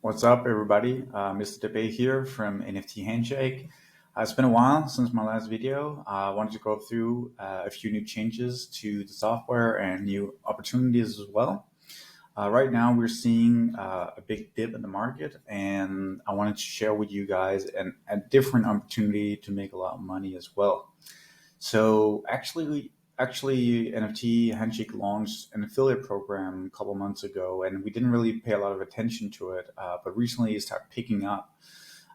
What's up, everybody? Mr. Debate here from NFT Handshake. It's been a while since my last video. I wanted to go through a few new changes to the software and new opportunities as well. Right now, we're seeing a big dip in the market, and I wanted to share with you guys a different opportunity to make a lot of money as well. So actually, NFT Handshake launched an affiliate program a couple months ago, and we didn't really pay a lot of attention to it. But recently, it started picking up.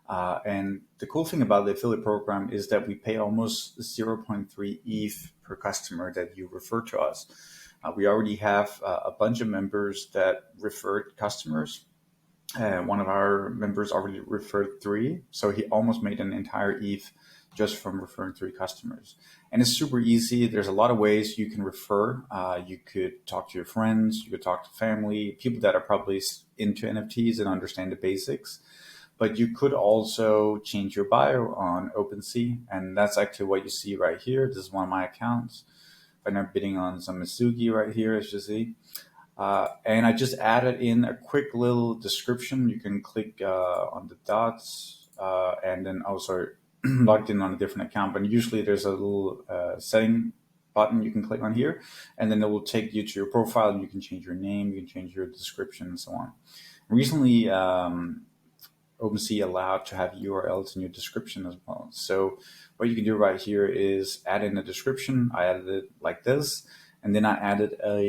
And the cool thing about the affiliate program is that we pay almost zero point 0.3 ETH per customer that you refer to us. We already have a bunch of members that referred customers. One of our members already referred 3, so he almost made an entire ETH just from referring 3 customers. And it's super easy. There's a lot of ways you can refer. You could talk to your friends, you could talk to family, people that are probably into NFTs and understand the basics. But you could also change your bio on OpenSea, and that's actually what you see right here. This is one of my accounts. I'm bidding on some Misugi right here, as you see. And I just added in a quick little description. You can click on the dots and then also logged in on a different account. But usually there's a little setting button you can click on here, and then it will take you to your profile, and you can change your name, you can change your description, and so on. Recently, OpenSea allowed to have URLs in your description as well. So what you can do right here is add in a description. I added it like this. And then I added a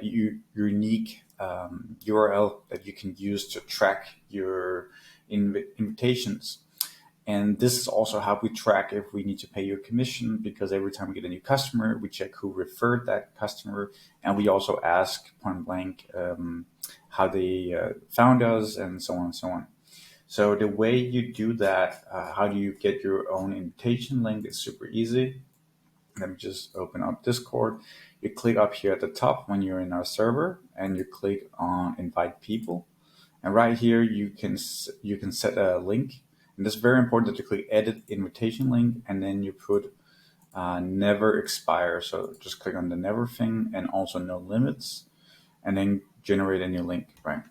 unique URL that you can use to track your invitations. And this is also how we track if we need to pay your commission, because every time we get a new customer, we check who referred that customer. And we also ask point blank how they found us, and so on and so on. So the way you do that, how do you get your own invitation link, is super easy. Let me just open up Discord. You click up here at the top when you're in our server, and you click on invite people. And right here, you can set a link. And it's very important that you click edit invitation link, and then you put never expire. So just click on the never thing, and also no limits, and then generate a new link, right?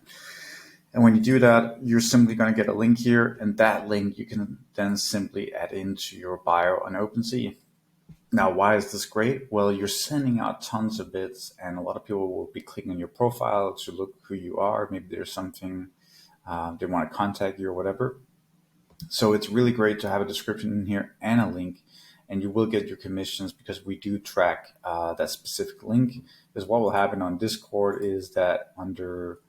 And when you do that, you're simply going to get a link here, and that link you can then simply add into your bio on OpenSea. Now, why is this great? Well, you're sending out tons of bits, and a lot of people will be clicking on your profile to look who you are. Maybe there's something they want to contact you or whatever. So it's really great to have a description in here and a link, and you will get your commissions because we do track that specific link. Because what will happen on Discord is that under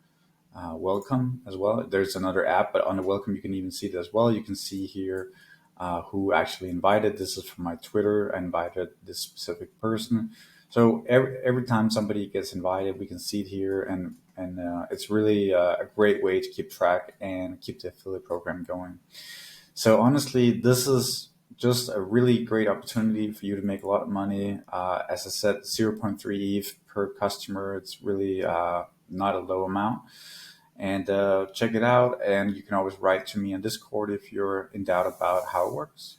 welcome as well, there's another app, but on the welcome you can even see it as well. You can see here who actually invited. This is from my Twitter. I invited this specific person. So every time somebody gets invited, we can see it here, and it's really a great way to keep track and keep the affiliate program going. So honestly, this is just a really great opportunity for you to make a lot of money. As I said, 0.3 ETH per customer. It's really not a low amount. And check it out. And you can always write to me on Discord if you're in doubt about how it works.